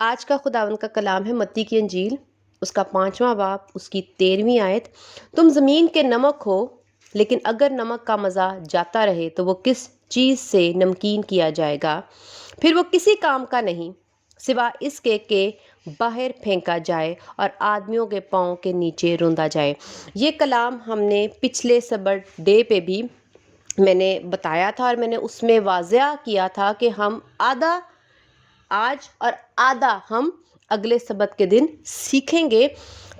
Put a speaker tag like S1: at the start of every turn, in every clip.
S1: آج کا خداوند کا کلام ہے متی کی انجیل، اس کا 5واں باب، اس کی 13ویں آیت۔ تم زمین کے نمک ہو، لیکن اگر نمک کا مزہ جاتا رہے تو وہ کس چیز سے نمکین کیا جائے گا؟ پھر وہ کسی کام کا نہیں سوا اس کے کہ باہر پھینکا جائے اور آدمیوں کے پاؤں کے نیچے روندا جائے۔ یہ کلام ہم نے پچھلے سبر ڈے پہ بھی میں نے بتایا تھا، اور میں نے اس میں واضح کیا تھا کہ ہم آدھا آج اور آدھا ہم اگلے سبت کے دن سیکھیں گے۔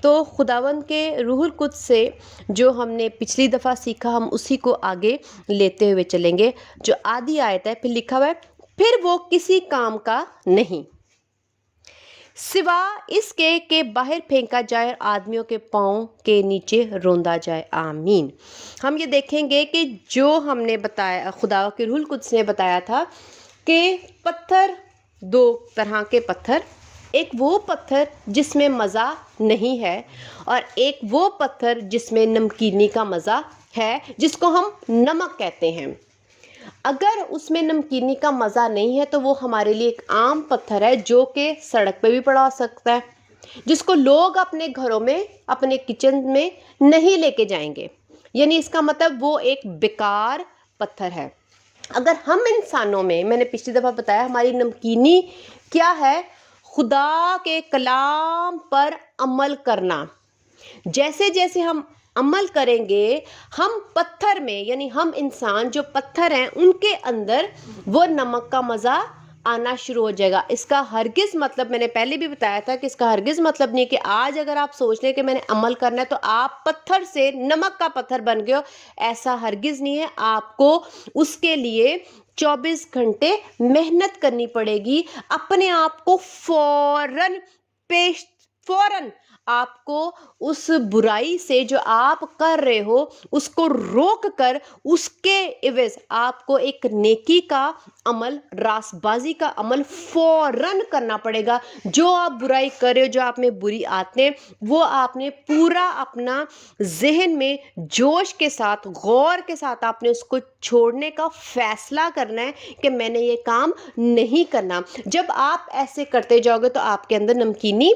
S1: تو خداوند کے روح القدس سے جو ہم نے پچھلی دفعہ سیکھا ہم اسی کو آگے لیتے ہوئے چلیں گے۔ جو آدھی آیت ہے، پھر لکھا ہوا ہے پھر وہ کسی کام کا نہیں سوا اس کے کہ باہر پھینکا جائے اور آدمیوں کے پاؤں کے نیچے روندا جائے۔ آمین۔ ہم یہ دیکھیں گے کہ جو ہم نے بتایا، خدا کے روح القدس نے بتایا تھا کہ پتھر دو طرح کے پتھر، ایک وہ پتھر جس میں مزہ نہیں ہے اور ایک وہ پتھر جس میں نمکینی کا مزہ ہے، جس کو ہم نمک کہتے ہیں۔ اگر اس میں نمکینی کا مزہ نہیں ہے تو وہ ہمارے لیے ایک عام پتھر ہے جو کہ سڑک پہ بھی پڑا ہو سکتا ہے، جس کو لوگ اپنے گھروں میں، اپنے کچن میں نہیں لے کے جائیں گے، یعنی اس کا مطلب وہ ایک بیکار پتھر ہے۔ اگر ہم انسانوں میں نے پچھلی دفعہ بتایا ہماری نمکینی کیا ہے؟ خدا کے کلام پر عمل کرنا۔ جیسے جیسے ہم عمل کریں گے، ہم پتھر میں، یعنی ہم انسان جو پتھر ہیں ان کے اندر وہ نمک کا مزہ آنا شروع ہو جائے گا۔ اس کا ہرگز مطلب، میں نے پہلے بھی بتایا تھا کہ اس کا ہرگز مطلب نہیں کہ آج اگر آپ سوچ لیں کہ میں نے عمل کرنا ہے تو آپ پتھر سے نمک کا پتھر بن گئے ہو، ایسا ہرگز نہیں ہے۔ آپ کو اس کے لیے 24 گھنٹے محنت کرنی پڑے گی، اپنے آپ کو فوراً آپ کو اس برائی سے جو آپ کر رہے ہو اس کو روک کر اس کے عوض آپ کو ایک نیکی کا عمل، راست بازی کا عمل فوراً کرنا پڑے گا۔ جو آپ برائی کر رہے ہو، جو آپ میں بری عادتیں، وہ آپ نے پورا اپنا ذہن میں جوش کے ساتھ، غور کے ساتھ آپ نے اس کو چھوڑنے کا فیصلہ کرنا ہے کہ میں نے یہ کام نہیں کرنا۔ جب آپ ایسے کرتے جاؤ گے تو آپ کے اندر نمکینی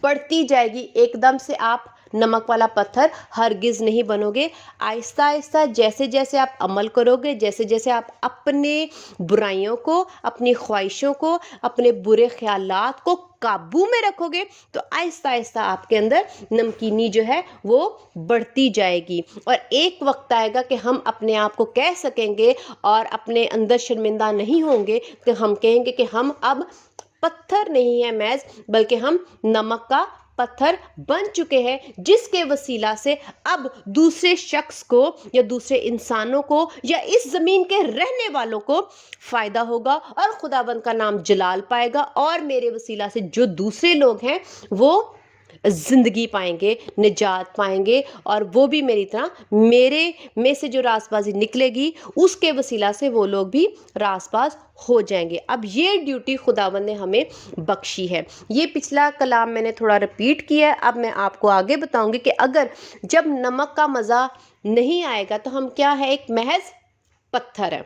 S1: بڑھتی جائے گی۔ ایک دم سے آپ نمک والا پتھر ہرگز نہیں بنو گے۔ آہستہ آہستہ جیسے جیسے آپ عمل کرو گے، جیسے جیسے آپ اپنے برائیوں کو، اپنی خواہشوں کو، اپنے برے خیالات کو قابو میں رکھو گے تو آہستہ آہستہ آپ کے اندر نمکینی جو ہے وہ بڑھتی جائے گی، اور ایک وقت آئے گا کہ ہم اپنے آپ کو کہہ سکیں گے اور اپنے اندر شرمندہ نہیں ہوں گے کہ ہم کہیں گے کہ ہم اب پتھر نہیں ہے محض، بلکہ ہم نمک کا پتھر بن چکے ہیں، جس کے وسیلہ سے اب دوسرے شخص کو یا دوسرے انسانوں کو یا اس زمین کے رہنے والوں کو فائدہ ہوگا اور خداوند کا نام جلال پائے گا، اور میرے وسیلہ سے جو دوسرے لوگ ہیں وہ زندگی پائیں گے، نجات پائیں گے، اور وہ بھی میری طرح میرے میں سے جو راست بازی نکلے گی اس کے وسیلہ سے وہ لوگ بھی راست باز ہو جائیں گے۔ اب یہ ڈیوٹی خداوند نے ہمیں بخشی ہے۔ یہ پچھلا کلام میں نے تھوڑا ریپیٹ کیا ہے، اب میں آپ کو آگے بتاؤں گی کہ اگر جب نمک کا مزہ نہیں آئے گا تو ہم کیا ہے؟ ایک محض پتھر ہے،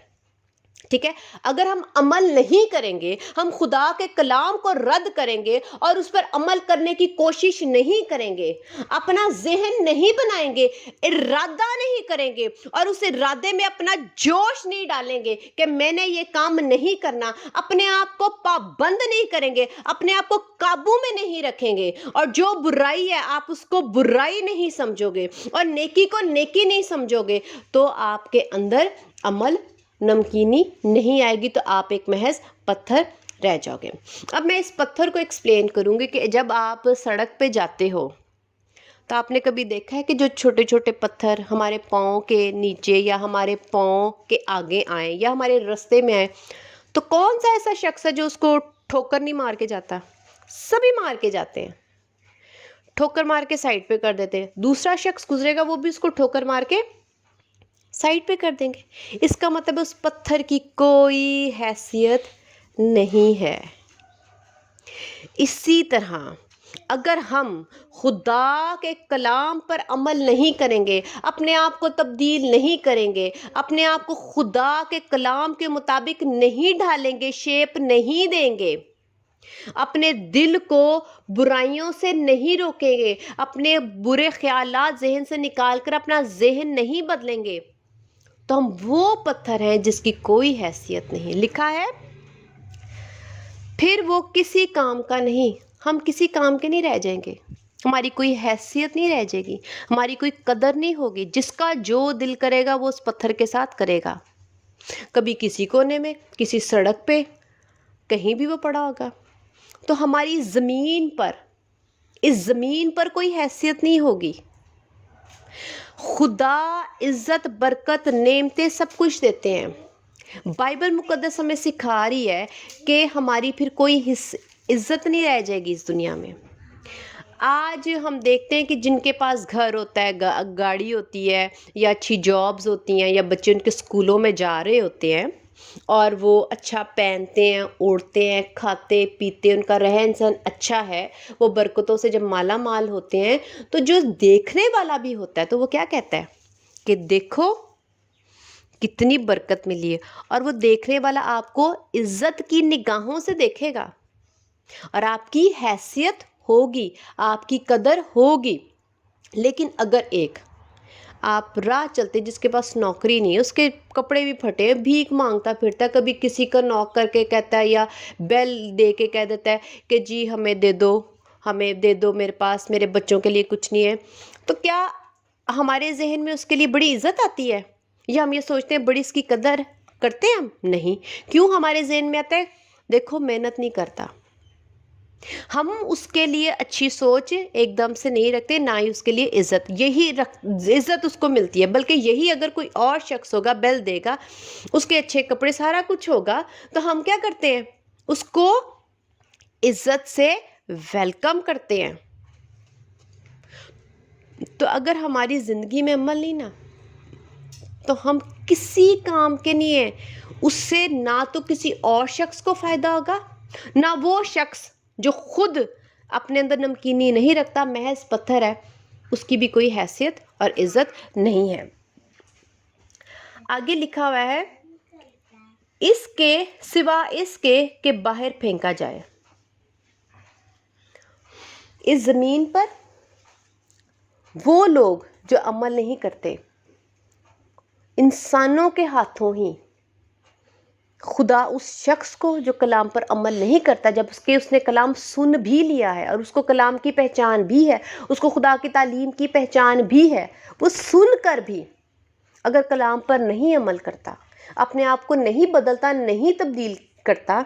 S1: ٹھیک ہے۔ اگر ہم عمل نہیں کریں گے، ہم خدا کے کلام کو رد کریں گے اور اس پر عمل کرنے کی کوشش نہیں کریں گے، اپنا ذہن نہیں بنائیں گے، ارادہ نہیں کریں گے اور اس ارادے میں اپنا جوش نہیں ڈالیں گے کہ میں نے یہ کام نہیں کرنا، اپنے آپ کو پابند نہیں کریں گے، اپنے آپ کو قابو میں نہیں رکھیں گے، اور جو برائی ہے آپ اس کو برائی نہیں سمجھو گے اور نیکی کو نیکی نہیں سمجھو گے، تو آپ کے اندر عمل نمکینی نہیں آئے گی، تو آپ ایک محض پتھر رہ جاؤ گے۔ اب میں اس پتھر کو ایکسپلین کروں گی کہ جب آپ سڑک پہ جاتے ہو تو آپ نے کبھی دیکھا ہے کہ جو چھوٹے چھوٹے پتھر ہمارے پاؤں کے نیچے یا ہمارے پاؤں کے آگے آئیں یا ہمارے رستے میں آئیں تو کون سا ایسا شخص ہے جو اس کو ٹھوکر نہیں مار کے جاتا؟ سبھی مار کے جاتے ہیں، ٹھوکر مار کے سائڈ پہ کر دیتے ہیں۔ دوسرا شخص گزرے گا وہ بھی اس کو ٹھوکر مار کے سائڈ پہ کر دیں گے۔ اس کا مطلب اس پتھر کی کوئی حیثیت نہیں ہے۔ اسی طرح اگر ہم خدا کے کلام پر عمل نہیں کریں گے، اپنے آپ کو تبدیل نہیں کریں گے، اپنے آپ کو خدا کے کلام کے مطابق نہیں ڈھالیں گے، شیپ نہیں دیں گے، اپنے دل کو برائیوں سے نہیں روکیں گے، اپنے برے خیالات ذہن سے نکال کر اپنا ذہن نہیں بدلیں گے، تو ہم وہ پتھر ہیں جس کی کوئی حیثیت نہیں. لکھا ہے پھر وہ کسی کام کا نہیں، ہم کسی کام کے نہیں رہ جائیں گے، ہماری کوئی حیثیت نہیں رہ جائے گی، ہماری کوئی قدر نہیں ہوگی. جس کا جو دل کرے گا وہ اس پتھر کے ساتھ کرے گا. کبھی کسی کونے میں، کسی سڑک پہ، کہیں بھی وہ پڑا ہوگا. تو ہماری زمین پر، اس زمین پر کوئی حیثیت نہیں ہوگی. خدا عزت، برکت، نعمتیں سب کچھ دیتے ہیں. بائبل مقدس ہمیں سکھا رہی ہے کہ ہماری پھر کوئی عزت نہیں رہ جائے گی اس دنیا میں. آج ہم دیکھتے ہیں کہ جن کے پاس گھر ہوتا ہے، گاڑی ہوتی ہے، یا اچھی جابز ہوتی ہیں، یا بچے ان کے اسکولوں میں جا رہے ہوتے ہیں اور وہ اچھا پہنتے ہیں، اوڑھتے ہیں، کھاتے پیتے، ان کا رہن سہن اچھا ہے، وہ برکتوں سے جب مالا مال ہوتے ہیں، تو جو دیکھنے والا بھی ہوتا ہے تو وہ کیا کہتا ہے کہ دیکھو کتنی برکت ملی ہے. اور وہ دیکھنے والا آپ کو عزت کی نگاہوں سے دیکھے گا اور آپ کی حیثیت ہوگی، آپ کی قدر ہوگی. لیکن اگر ایک آپ راہ چلتے جس کے پاس نوکری نہیں ہے، اس کے کپڑے بھی پھٹے، بھیک مانگتا پھرتا ہے، کبھی کسی کا نوک کر کے کہتا ہے یا بیل دے کے کہہ دیتا ہے کہ جی ہمیں دے دو، ہمیں دے دو، میرے پاس میرے بچوں کے لیے کچھ نہیں ہے، تو کیا ہمارے ذہن میں اس کے لیے بڑی عزت آتی ہے؟ یا ہم یہ سوچتے ہیں بڑی اس کی قدر کرتے ہیں ہم؟ نہیں. کیوں ہمارے ذہن میں آتا ہے دیکھو محنت نہیں کرتا. ہم اس کے لیے اچھی سوچ ایک دم سے نہیں رکھتے، نہ ہی اس کے لیے عزت. یہی عزت اس کو ملتی ہے، بلکہ یہی اگر کوئی اور شخص ہوگا، بیل دے گا، اس کے اچھے کپڑے، سارا کچھ ہوگا، تو ہم کیا کرتے ہیں؟ اس کو عزت سے ویلکم کرتے ہیں. تو اگر ہماری زندگی میں عمل نہیں نا، تو ہم کسی کام کے نہیں ہیں. اس سے نہ تو کسی اور شخص کو فائدہ ہوگا، نہ وہ شخص جو خود اپنے اندر نمکینی نہیں رکھتا، محض پتھر ہے، اس کی بھی کوئی حیثیت اور عزت نہیں ہے. آگے لکھا ہوا ہے اس کے سوا اس کے کہ باہر پھینکا جائے. اس زمین پر وہ لوگ جو عمل نہیں کرتے، انسانوں کے ہاتھوں ہی خدا اس شخص کو جو کلام پر عمل نہیں کرتا، جب اس نے کلام سن بھی لیا ہے اور اس کو کلام کی پہچان بھی ہے، اس کو خدا کی تعلیم کی پہچان بھی ہے، وہ سن کر بھی اگر کلام پر نہیں عمل کرتا، اپنے آپ کو نہیں بدلتا، نہیں تبدیل کرتا،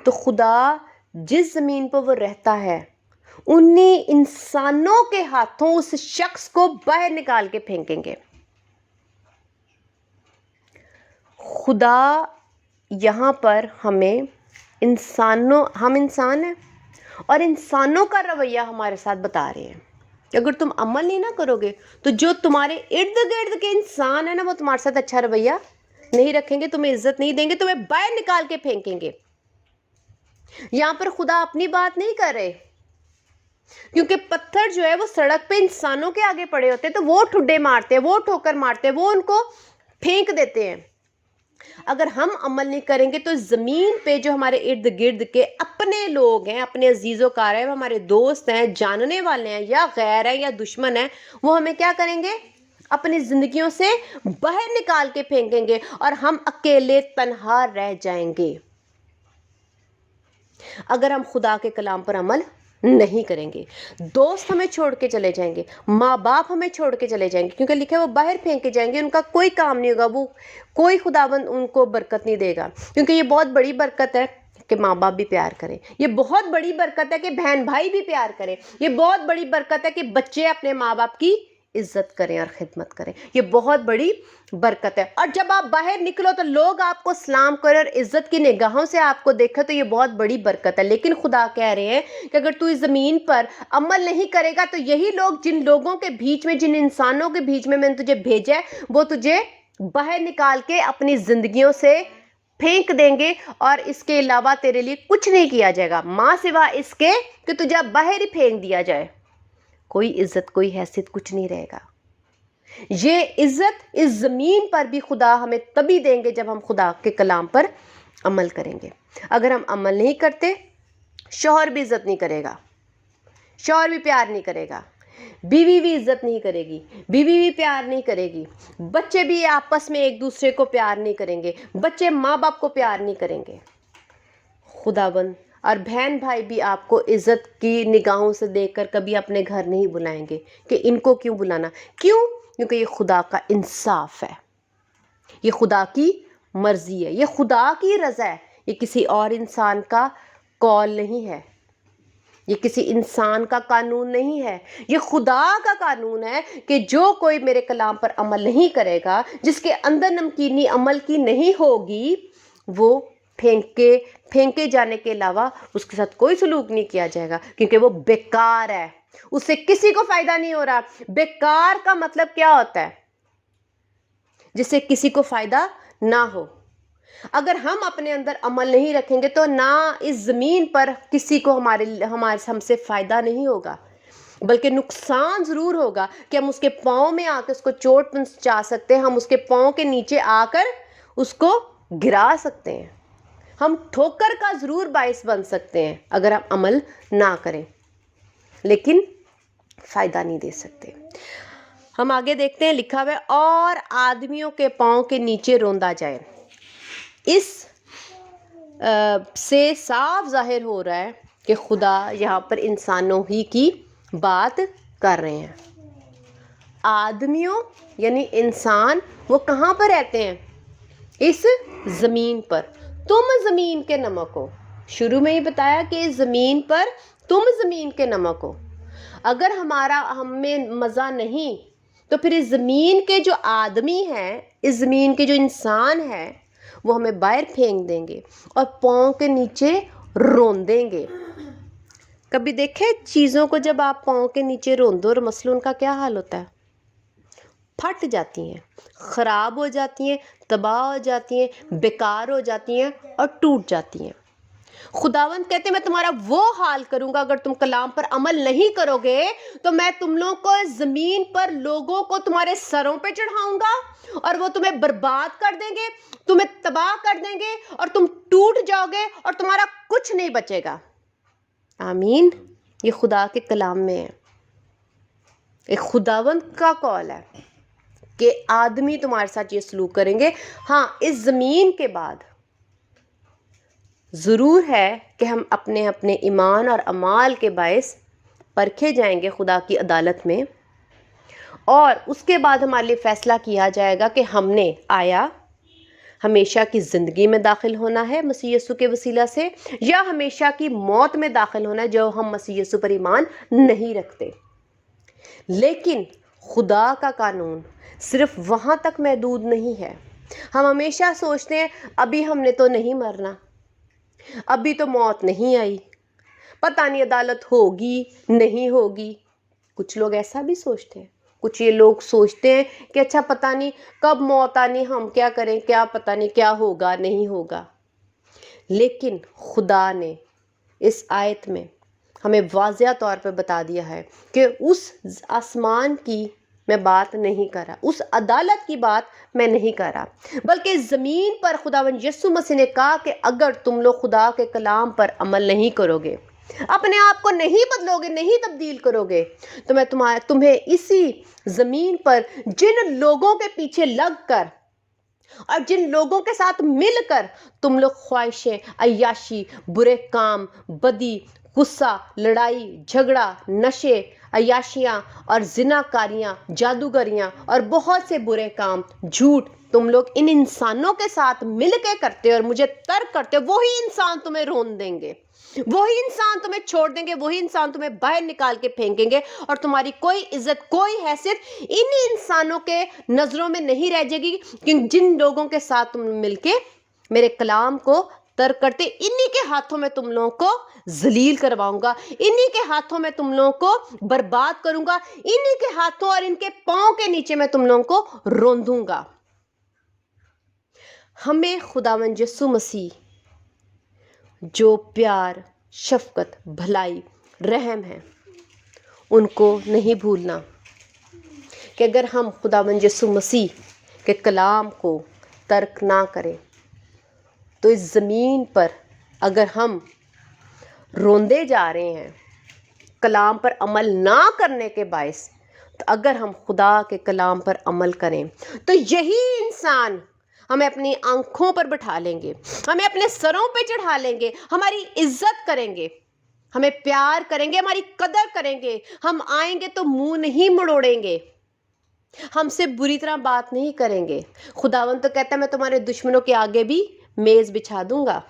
S1: تو خدا جس زمین پر وہ رہتا ہے انہی انسانوں کے ہاتھوں اس شخص کو باہر نکال کے پھینکیں گے. خدا یہاں پر ہم انسان ہیں اور انسانوں کا رویہ ہمارے ساتھ بتا رہے ہیں کہ اگر تم عمل نہیں نہ کرو گے تو جو تمہارے ارد گرد کے انسان ہیں نا، وہ تمہارے ساتھ اچھا رویہ نہیں رکھیں گے، تمہیں عزت نہیں دیں گے، تمہیں باہر نکال کے پھینکیں گے. یہاں پر خدا اپنی بات نہیں کر رہے، کیونکہ پتھر جو ہے وہ سڑک پہ انسانوں کے آگے پڑے ہوتے ہیں تو وہ ٹھڈے مارتے ہیں، وہ ٹھوکر مارتے ہیں، وہ ان کو پھینک دیتے ہیں. اگر ہم عمل نہیں کریں گے تو زمین پہ جو ہمارے ارد گرد کے اپنے لوگ ہیں، اپنے عزیز و کار ہیں، ہمارے دوست ہیں، جاننے والے ہیں، یا غیر ہیں، یا دشمن ہیں، وہ ہمیں کیا کریں گے؟ اپنی زندگیوں سے باہر نکال کے پھینکیں گے اور ہم اکیلے تنہا رہ جائیں گے اگر ہم خدا کے کلام پر عمل نہیں کریں گے. دوست ہمیں چھوڑ کے چلے جائیں گے، ماں باپ ہمیں چھوڑ کے چلے جائیں گے، کیونکہ لکھا ہے وہ باہر پھینکے جائیں گے، ان کا کوئی کام نہیں ہوگا، وہ کوئی خداوند ان کو برکت نہیں دے گا. کیونکہ یہ بہت بڑی برکت ہے کہ ماں باپ بھی پیار کریں، یہ بہت بڑی برکت ہے کہ بہن بھائی بھی پیار کریں، یہ بہت بڑی برکت ہے کہ بچے اپنے ماں باپ کی عزت کریں اور خدمت کریں، یہ بہت بڑی برکت ہے. اور جب آپ باہر نکلو تو لوگ آپ کو سلام کریں اور عزت کی نگاہوں سے آپ کو دیکھیں، تو یہ بہت بڑی برکت ہے. لیکن خدا کہہ رہے ہیں کہ اگر تو اس زمین پر عمل نہیں کرے گا تو یہی لوگ، جن لوگوں کے بیچ میں، جن انسانوں کے بیچ میں نے تجھے بھیجا ہے، وہ تجھے باہر نکال کے اپنی زندگیوں سے پھینک دیں گے اور اس کے علاوہ تیرے لیے کچھ نہیں کیا جائے گا، ماں سوا اس کے کہ تجھے باہر ہی پھینک دیا جائے. کوئی عزت، کوئی حیثیت، کچھ نہیں رہے گا. یہ عزت اس زمین پر بھی خدا ہمیں تبھی دیں گے جب ہم خدا کے کلام پر عمل کریں گے. اگر ہم عمل نہیں کرتے شوہر بھی عزت نہیں کرے گا، شوہر بھی پیار نہیں کرے گا، بیوی بھی عزت نہیں کرے گی، بیوی بھی پیار نہیں کرے گی، بچے بھی آپس میں ایک دوسرے کو پیار نہیں کریں گے، بچے ماں باپ کو پیار نہیں کریں گے۔ خداوند اور بہن بھائی بھی آپ کو عزت کی نگاہوں سے دیکھ کر کبھی اپنے گھر نہیں بلائیں گے کہ ان کو کیوں بلانا، کیوں؟ کیونکہ یہ خدا کا انصاف ہے، یہ خدا کی مرضی ہے، یہ خدا کی رضا ہے، یہ کسی اور انسان کا قول نہیں ہے، یہ کسی انسان کا قانون نہیں ہے، یہ خدا کا قانون ہے کہ جو کوئی میرے کلام پر عمل نہیں کرے گا، جس کے اندر نمکینی عمل کی نہیں ہوگی، وہ پھینکے جانے کے علاوہ اس کے ساتھ کوئی سلوک نہیں کیا جائے گا، کیونکہ وہ بیکار ہے، اس سے کسی کو فائدہ نہیں ہو رہا۔ بیکار کا مطلب کیا ہوتا ہے؟ جس سے کسی کو فائدہ نہ ہو۔ اگر ہم اپنے اندر عمل نہیں رکھیں گے تو نہ اس زمین پر کسی کو ہم سے فائدہ نہیں ہوگا، بلکہ نقصان ضرور ہوگا کہ ہم اس کے پاؤں میں آ کے اس کو چوٹ پہنچا سکتے ہیں، ہم اس کے پاؤں کے نیچے آ کر اس کو گرا سکتے ہیں، ہم ٹھوکر کا ضرور باعث بن سکتے ہیں اگر ہم عمل نہ کریں، لیکن فائدہ نہیں دے سکتے۔ ہم آگے دیکھتے ہیں، لکھا ہوا ہے اور آدمیوں کے پاؤں کے نیچے روندا جائے۔ اس سے صاف ظاہر ہو رہا ہے کہ خدا یہاں پر انسانوں ہی کی بات کر رہے ہیں۔ آدمیوں یعنی انسان، وہ کہاں پر رہتے ہیں؟ اس زمین پر۔ تم زمین کے نمک ہو، شروع میں ہی بتایا کہ اس زمین پر تم زمین کے نمک ہو۔ اگر ہم میں مزہ نہیں تو پھر اس زمین کے جو آدمی ہیں، اس زمین کے جو انسان ہیں، وہ ہمیں باہر پھینک دیں گے اور پاؤں کے نیچے رون دیں گے۔ کبھی دیکھے چیزوں کو جب آپ پاؤں کے نیچے رون دو اور مثلاً ان کا کیا حال ہوتا ہے؟ پھٹ جاتی ہیں، خراب ہو جاتی ہیں، تباہ ہو جاتی ہیں، بیکار ہو جاتی ہیں اور ٹوٹ جاتی ہیں۔ خداوند کہتے ہیں میں تمہارا وہ حال کروں گا، اگر تم کلام پر عمل نہیں کرو گے تو میں تم لوگوں کو زمین پر لوگوں کو تمہارے سروں پہ چڑھاؤں گا اور وہ تمہیں برباد کر دیں گے، تمہیں تباہ کر دیں گے اور تم ٹوٹ جاؤ گے اور تمہارا کچھ نہیں بچے گا۔ آمین۔ یہ خدا کے کلام میں ہے، ایک خداوند کا قول ہے کہ آدمی تمہارے ساتھ یہ سلوک کریں گے۔ ہاں، اس زمین کے بعد ضرور ہے کہ ہم اپنے ایمان اور اعمال کے باعث پرکھے جائیں گے خدا کی عدالت میں، اور اس کے بعد ہمارے لیے فیصلہ کیا جائے گا کہ ہم نے آیا ہمیشہ کی زندگی میں داخل ہونا ہے مسیح یسوع کے وسیلہ سے، یا ہمیشہ کی موت میں داخل ہونا ہے جو ہم مسیح یسوع پر ایمان نہیں رکھتے۔ لیکن خدا کا قانون صرف وہاں تک محدود نہیں ہے۔ ہم ہمیشہ سوچتے ہیں ابھی ہم نے تو نہیں مرنا، ابھی تو موت نہیں آئی، پتہ نہیں عدالت ہوگی نہیں ہوگی۔ کچھ لوگ ایسا بھی سوچتے ہیں، کچھ یہ لوگ سوچتے ہیں کہ اچھا پتہ نہیں کب موت آنی، ہم کیا کریں، کیا پتہ نہیں کیا ہوگا نہیں ہوگا۔ لیکن خدا نے اس آیت میں ہمیں واضح طور پہ بتا دیا ہے کہ اس آسمان کی میں بات نہیں کر رہا، اس عدالت کی بات میں نہیں کر رہا، بلکہ زمین پر خداوند یسوع مسیح نے کہا کہ اگر تم لوگ خدا کے کلام پر عمل نہیں کرو گے، اپنے آپ کو نہیں بدلو گے، نہیں تبدیل کرو گے، تو میں تمہیں اسی زمین پر جن لوگوں کے پیچھے لگ کر اور جن لوگوں کے ساتھ مل کر تم لوگ خواہشیں، عیاشی، برے کام، بدی، غصہ، لڑائی، جھگڑا، نشے، عیاشیاں اور زنا کاریاں، جادوگریاں اور بہت سے برے کام، جھوٹ، تم لوگ ان انسانوں کے ساتھ مل کے کرتے اور مجھے ترک کرتے، وہی انسان تمہیں رون دیں گے، وہی انسان تمہیں چھوڑ دیں گے، وہی انسان تمہیں باہر نکال کے پھینکیں گے، اور تمہاری کوئی عزت، کوئی حیثیت انہی انسانوں کے نظروں میں نہیں رہ جائے گی، کہ جن لوگوں کے ساتھ تم مل کے میرے کلام کو ترک کرتے، انہی کے ہاتھوں میں تم لوگوں کو ذلیل کرواؤں گا، انہی کے ہاتھوں میں تم لوگوں کو برباد کروں گا، انہی کے ہاتھوں اور ان کے پاؤں کے نیچے میں تم لوگوں کو روندوں گا۔ ہمیں خداوند یسوع مسیح جو پیار، شفقت، بھلائی، رحم ہے، ان کو نہیں بھولنا، کہ اگر ہم خداوند یسوع مسیح کے کلام کو ترک نہ کریں تو اس زمین پر اگر ہم روندے جا رہے ہیں کلام پر عمل نہ کرنے کے باعث، تو اگر ہم خدا کے کلام پر عمل کریں تو یہی انسان ہمیں اپنی آنکھوں پر بٹھا لیں گے، ہمیں اپنے سروں پہ چڑھا لیں گے، ہماری عزت کریں گے، ہمیں پیار کریں گے، ہماری قدر کریں گے، ہم آئیں گے تو منہ نہیں مڑوڑیں گے، ہم سے بری طرح بات نہیں کریں گے۔ خداوند تو کہتا ہے میں تمہارے دشمنوں کے آگے بھی میز بچھا دوں گا۔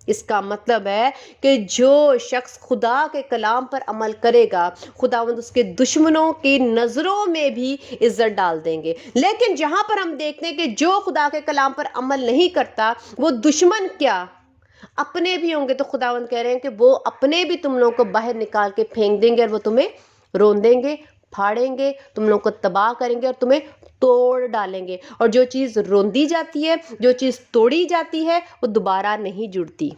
S1: اس کا مطلب ہے کہ جو شخص خدا کے کلام پر عمل کرے گا، خداوند اس کے دشمنوں کی نظروں میں بھی عزت ڈال دیں گے۔ لیکن جہاں پر ہم دیکھتے ہیں کہ جو خدا کے کلام پر عمل نہیں کرتا، وہ دشمن کیا اپنے بھی ہوں گے، تو خداوند کہہ رہے ہیں کہ وہ اپنے بھی تم لوگوں کو باہر نکال کے پھینک دیں گے، اور وہ تمہیں روندیں گے، پھاڑیں گے، تم لوگوں کو تباہ کریں گے اور تمہیں توڑ ڈالیں گے۔ اور جو چیز روندی جاتی ہے، جو چیز توڑی جاتی ہے، وہ دوبارہ نہیں جڑتی۔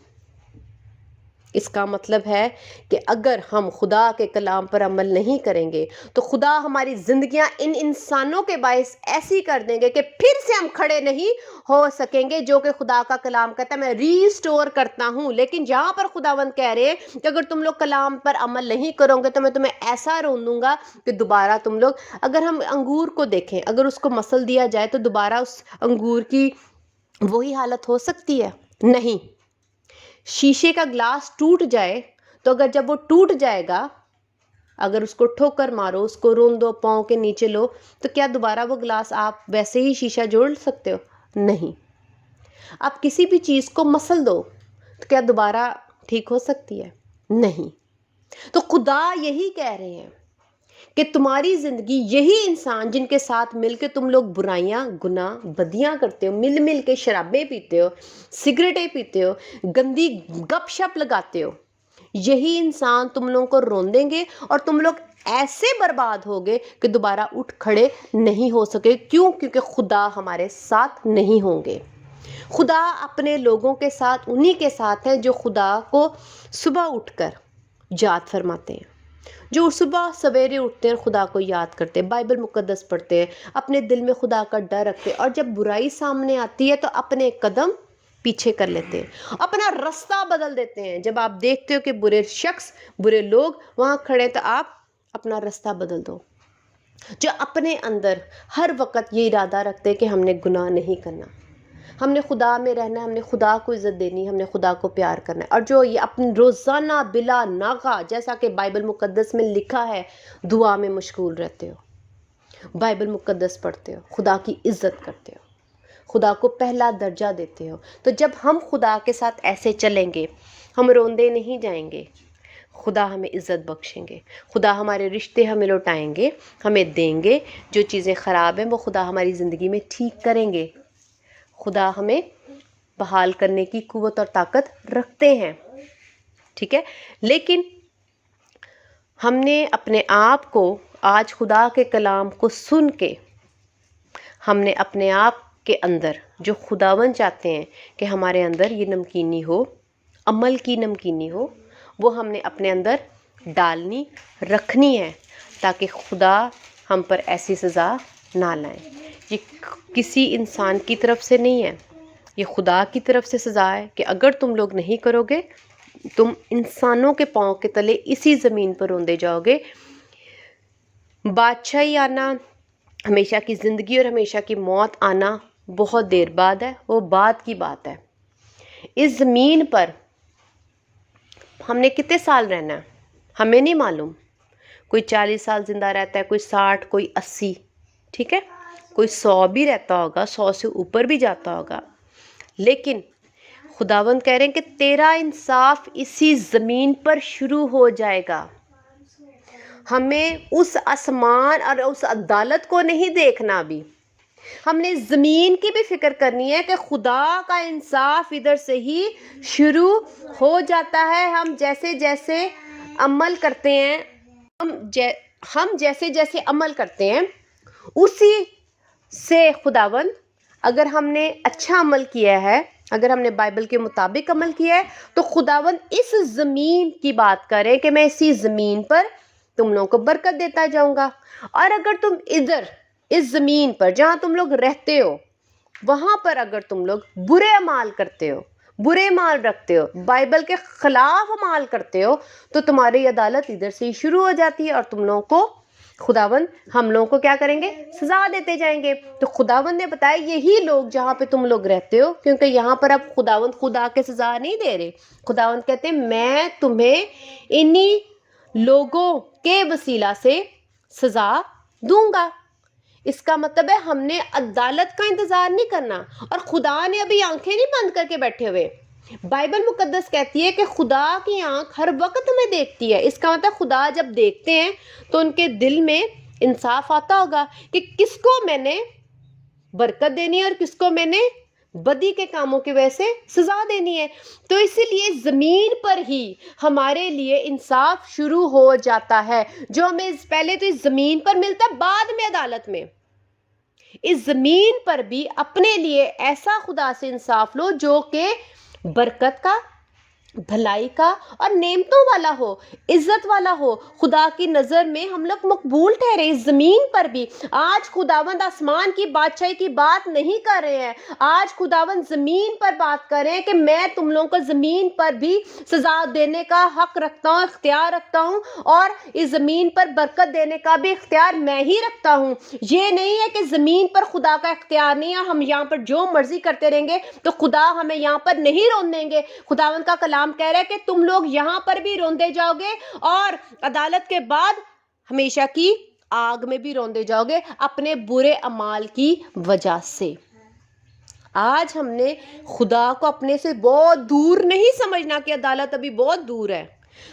S1: اس کا مطلب ہے کہ اگر ہم خدا کے کلام پر عمل نہیں کریں گے تو خدا ہماری زندگیاں ان انسانوں کے باعث ایسی کر دیں گے کہ پھر سے ہم کھڑے نہیں ہو سکیں گے، جو کہ خدا کا کلام کہتا ہے میں ریسٹور کرتا ہوں۔ لیکن جہاں پر خداوند کہہ رہے ہیں کہ اگر تم لوگ کلام پر عمل نہیں کرو گے تو میں تمہیں ایسا رون دوں گا کہ دوبارہ تم لوگ، اگر ہم انگور کو دیکھیں، اگر اس کو مسل دیا جائے تو دوبارہ اس انگور کی وہی حالت ہو سکتی ہے؟ نہیں۔ شیشے کا گلاس ٹوٹ جائے تو اگر جب وہ ٹوٹ جائے گا، اگر اس کو ٹھوکر مارو، اس کو روندو، پاؤں کے نیچے لو، تو کیا دوبارہ وہ گلاس آپ ویسے ہی شیشہ جوڑ سکتے ہو؟ نہیں۔ آپ کسی بھی چیز کو مسل دو تو کیا دوبارہ ٹھیک ہو سکتی ہے؟ نہیں۔ تو خدا یہی کہہ رہے ہیں کہ تمہاری زندگی، یہی انسان جن کے ساتھ مل کے تم لوگ برائیاں، گناہ، بدیاں کرتے ہو، مل کے شرابیں پیتے ہو، سگریٹیں پیتے ہو، گندی گپ شپ لگاتے ہو، یہی انسان تم لوگوں کو روندیں گے اور تم لوگ ایسے برباد ہوگے کہ دوبارہ اٹھ کھڑے نہیں ہو سکے۔ کیوں؟ کیونکہ خدا ہمارے ساتھ نہیں ہوں گے۔ خدا اپنے لوگوں کے ساتھ انہی کے ساتھ ہے جو خدا کو صبح اٹھ کر یاد فرماتے ہیں، جو صبح سویرے اٹھتے ہیں اور خدا کو یاد کرتے ہیں، بائبل مقدس پڑھتے ہیں، اپنے دل میں خدا کا ڈر رکھتے ہیں، اور جب برائی سامنے آتی ہے تو اپنے قدم پیچھے کر لیتے ہیں، اپنا رستہ بدل دیتے ہیں۔ جب آپ دیکھتے ہو کہ برے شخص، برے لوگ وہاں کھڑے تو آپ اپنا رستہ بدل دو۔ جو اپنے اندر ہر وقت یہ ارادہ رکھتے ہیں کہ ہم نے گناہ نہیں کرنا، ہم نے خدا میں رہنا ہے، ہم نے خدا کو عزت دینی، ہم نے خدا کو پیار کرنا ہے، اور جو یہ اپنے روزانہ بلا ناغہ، جیسا کہ بائبل مقدس میں لکھا ہے، دعا میں مشغول رہتے ہو، بائبل مقدس پڑھتے ہو، خدا کی عزت کرتے ہو، خدا کو پہلا درجہ دیتے ہو، تو جب ہم خدا کے ساتھ ایسے چلیں گے، ہم روندے نہیں جائیں گے، خدا ہمیں عزت بخشیں گے، خدا ہمارے رشتے ہمیں لوٹائیں گے، ہمیں دیں گے، جو چیزیں خراب ہیں وہ خدا ہماری زندگی میں ٹھیک کریں گے۔ خدا ہمیں بحال کرنے کی قوت اور طاقت رکھتے ہیں، ٹھیک ہے؟ لیکن ہم نے اپنے آپ کو آج خدا کے کلام کو سن کے، ہم نے اپنے آپ کے اندر جو خداوند چاہتے ہیں کہ ہمارے اندر یہ نمکینی ہو، عمل کی نمکینی ہو، وہ ہم نے اپنے اندر ڈالنی، رکھنی ہے، تاکہ خدا ہم پر ایسی سزا نہ لائیں۔ یہ کسی انسان کی طرف سے نہیں ہے، یہ خدا کی طرف سے سزا ہے کہ اگر تم لوگ نہیں کرو گے، تم انسانوں کے پاؤں کے تلے اسی زمین پر روندے جاؤ گے۔ بادشاہی آنا، ہمیشہ کی زندگی اور ہمیشہ کی موت آنا بہت دیر بعد ہے، وہ بعد کی بات ہے۔ اس زمین پر ہم نے کتنے سال رہنا ہے ہمیں نہیں معلوم، کوئی 40 سال زندہ رہتا ہے، کوئی 60، کوئی 80، ٹھیک ہے، کوئی 100 بھی رہتا ہوگا، 100 سے اوپر بھی جاتا ہوگا، لیکن خداوند کہہ رہے ہیں کہ تیرا انصاف اسی زمین پر شروع ہو جائے گا۔ ہمیں اس آسمان اور اس عدالت کو نہیں دیکھنا، ابھی ہم نے زمین کی بھی فکر کرنی ہے کہ خدا کا انصاف ادھر سے ہی شروع ہو جاتا ہے۔ ہم جیسے جیسے عمل کرتے ہیں، ہم جیسے جیسے عمل کرتے ہیں اسی سے خداوند، اگر ہم نے اچھا عمل کیا ہے، اگر ہم نے بائبل کے مطابق عمل کیا ہے، تو خداوند اس زمین کی بات کرے کہ میں اسی زمین پر تم لوگوں کو برکت دیتا جاؤں گا۔ اور اگر تم ادھر اس زمین پر جہاں تم لوگ رہتے ہو، وہاں پر اگر تم لوگ برے اعمال کرتے ہو، برے اعمال رکھتے ہو، بائبل کے خلاف اعمال کرتے ہو، تو تمہاری عدالت ادھر سے ہی شروع ہو جاتی ہے اور تم لوگوں کو خداوند ہم لوگوں کو کیا کریں گے؟ سزا دیتے جائیں گے۔ تو خداوند نے بتایا یہی لوگ جہاں پہ تم لوگ رہتے ہو، کیونکہ یہاں پر اب خداوند خدا کے سزا نہیں دے رہے، خداوند کہتے ہیں میں تمہیں انہی لوگوں کے وسیلہ سے سزا دوں گا۔ اس کا مطلب ہے ہم نے عدالت کا انتظار نہیں کرنا، اور خدا نے ابھی آنکھیں نہیں بند کر کے بیٹھے ہوئے۔ بائبل مقدس کہتی ہے کہ خدا کی آنکھ ہر وقت ہمیں دیکھتی ہے۔ اس کا مطلب خدا جب دیکھتے ہیں تو ان کے دل میں انصاف آتا ہوگا کہ کس کو میں نے برکت دینی ہے اور کس کو میں نے بدی کے کاموں کی وجہ سے سزا دینی ہے۔ تو اسی لیے زمین پر ہی ہمارے لیے انصاف شروع ہو جاتا ہے، جو ہمیں پہلے تو اس زمین پر ملتا ہے، بعد میں عدالت میں۔ اس زمین پر بھی اپنے لیے ایسا خدا سے انصاف لو جو کہ برکت کا، بھلائی کا اور نعمتوں والا ہو، عزت والا ہو، خدا کی نظر میں ہم لوگ مقبول ٹھہرے۔ اس زمین پر بھی آج خداوند آسمان کی بادشاہی کی بات نہیں کر رہے ہیں، آج خداوند زمین پر بات کر رہے ہیں کہ میں تم لوگوں کو زمین پر بھی سزا دینے کا حق رکھتا ہوں، اختیار رکھتا ہوں، اور اس زمین پر برکت دینے کا بھی اختیار میں ہی رکھتا ہوں۔ یہ نہیں ہے کہ زمین پر خدا کا اختیار نہیں ہے، ہم یہاں پر جو مرضی کرتے رہیں گے تو خدا ہمیں یہاں پر نہیں روندیں گے۔ خداوند کا کلام کہہ رہا ہے کہ تم لوگ یہاں پر بھی روندے جاؤ گے اور عدالت کے بعد ہمیشہ کی آگ میں بھی روندے جاؤ گے اپنے برے اعمال کی وجہ سے۔ آج ہم نے خدا کو اپنے سے بہت دور نہیں سمجھنا کہ عدالت ابھی بہت دور ہے۔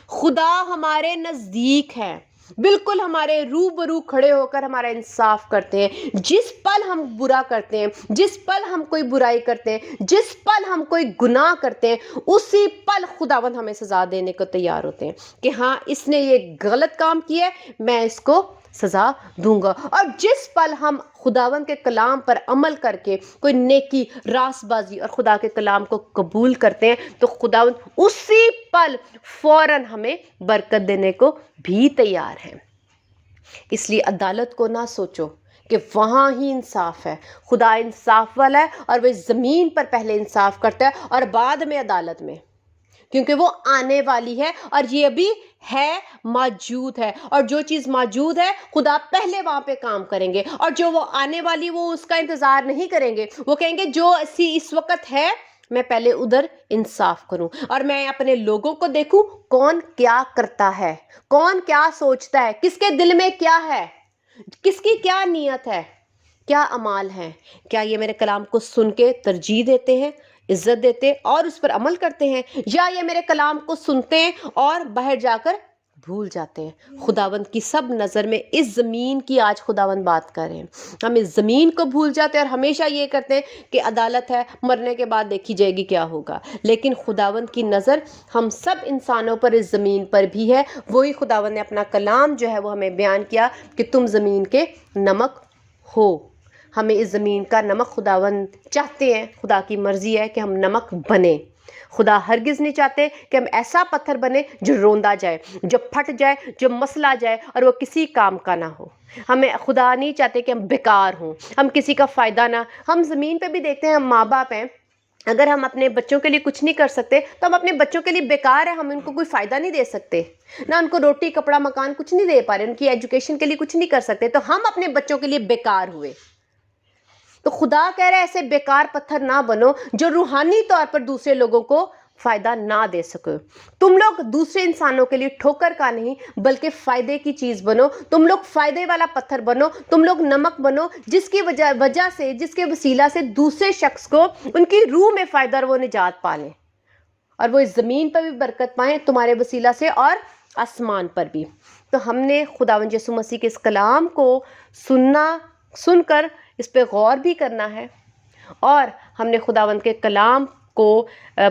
S1: خدا ہمارے نزدیک ہے، بالکل ہمارے روبرو کھڑے ہو کر ہمارا انصاف کرتے ہیں۔ جس پل ہم برا کرتے ہیں، جس پل ہم کوئی برائی کرتے ہیں، جس پل ہم کوئی گناہ کرتے ہیں، اسی پل خداوند ہمیں سزا دینے کو تیار ہوتے ہیں کہ ہاں اس نے یہ غلط کام کیا ہے، میں اس کو سزا دوں گا۔ اور جس پل ہم خداوند کے کلام پر عمل کر کے کوئی نیکی، راست بازی اور خدا کے کلام کو قبول کرتے ہیں تو خداوند اسی پل فوراً ہمیں برکت دینے کو بھی تیار ہے۔ اس لیے عدالت کو نہ سوچو کہ وہاں ہی انصاف ہے۔ خدا انصاف والا ہے اور وہ زمین پر پہلے انصاف کرتا ہے اور بعد میں عدالت میں، کیونکہ وہ آنے والی ہے اور یہ ابھی ہے، موجود ہے، اور جو چیز موجود ہے خدا پہلے وہاں پہ کام کریں گے، اور جو وہ آنے والی وہ اس کا انتظار نہیں کریں گے، وہ کہیں گے جو اس وقت ہے میں پہلے ادھر انصاف کروں اور میں اپنے لوگوں کو دیکھوں کون کیا کرتا ہے، کون کیا سوچتا ہے، کس کے دل میں کیا ہے، کس کی کیا نیت ہے، کیا اعمال ہیں، کیا یہ میرے کلام کو سن کے ترجیح دیتے ہیں، عزت دیتے اور اس پر عمل کرتے ہیں، یا یہ میرے کلام کو سنتے ہیں اور باہر جا کر بھول جاتے ہیں۔ خداوند کی سب نظر میں اس زمین کی آج خداوند بات کر رہے ہیں۔ ہم اس زمین کو بھول جاتے ہیں اور ہمیشہ یہ کرتے ہیں کہ عدالت ہے، مرنے کے بعد دیکھی جائے گی کیا ہوگا، لیکن خداوند کی نظر ہم سب انسانوں پر اس زمین پر بھی ہے۔ وہی خداوند نے اپنا کلام جو ہے وہ ہمیں بیان کیا کہ تم زمین کے نمک ہو۔ ہمیں اس زمین کا نمک خداوند چاہتے ہیں، خدا کی مرضی ہے کہ ہم نمک بنیں۔ خدا ہرگز نہیں چاہتے کہ ہم ایسا پتھر بنے جو روندا جائے، جو پھٹ جائے، جو مسلا جائے اور وہ کسی کام کا نہ ہو۔ ہمیں خدا نہیں چاہتے کہ ہم بیکار ہوں، ہم کسی کا فائدہ نہ۔ ہم زمین پہ بھی دیکھتے ہیں، ہم ماں باپ ہیں، اگر ہم اپنے بچوں کے لیے کچھ نہیں کر سکتے تو ہم اپنے بچوں کے لیے بیکار ہیں، ہم ان کو کوئی فائدہ نہیں دے سکتے، نہ ان کو روٹی کپڑا مکان کچھ نہیں دے پا رہے، ان کی ایجوکیشن کے لیے کچھ نہیں کر سکتے، تو ہم اپنے بچوں کے لیے بیکار ہوئے۔ تو خدا کہہ رہا ہے ایسے بیکار پتھر نہ بنو جو روحانی طور پر دوسرے لوگوں کو فائدہ نہ دے سکو۔ تم لوگ دوسرے انسانوں کے لیے ٹھوکر کا نہیں بلکہ فائدے کی چیز بنو، تم لوگ فائدے والا پتھر بنو، تم لوگ نمک بنو، جس کی وجہ سے، جس کے وسیلہ سے دوسرے شخص کو ان کی روح میں فائدہ اور وہ نجات پالیں، اور وہ اس زمین پر بھی برکت پائیں تمہارے وسیلہ سے اور آسمان پر بھی۔ تو ہم نے خداوند یسوع مسیح کے اس کلام کو سن کر اس پہ غور بھی کرنا ہے، اور ہم نے خداوند کے کلام کو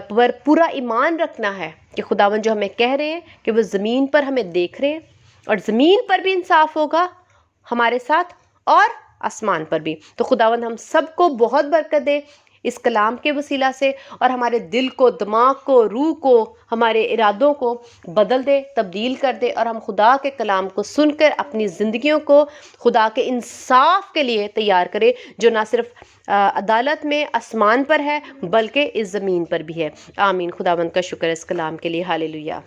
S1: پر پورا ایمان رکھنا ہے کہ خداوند جو ہمیں کہہ رہے ہیں کہ وہ زمین پر ہمیں دیکھ رہے ہیں، اور زمین پر بھی انصاف ہوگا ہمارے ساتھ اور آسمان پر بھی۔ تو خداوند ہم سب کو بہت برکت دے اس کلام کے وسیلہ سے، اور ہمارے دل کو، دماغ کو، روح کو، ہمارے ارادوں کو بدل دے، تبدیل کر دے، اور ہم خدا کے کلام کو سن کر اپنی زندگیوں کو خدا کے انصاف کے لیے تیار کرے، جو نہ صرف عدالت میں آسمان پر ہے بلکہ اس زمین پر بھی ہے۔ آمین۔ خداوند کا شکر ہے اس کلام کے لیے۔ ہالےلویا۔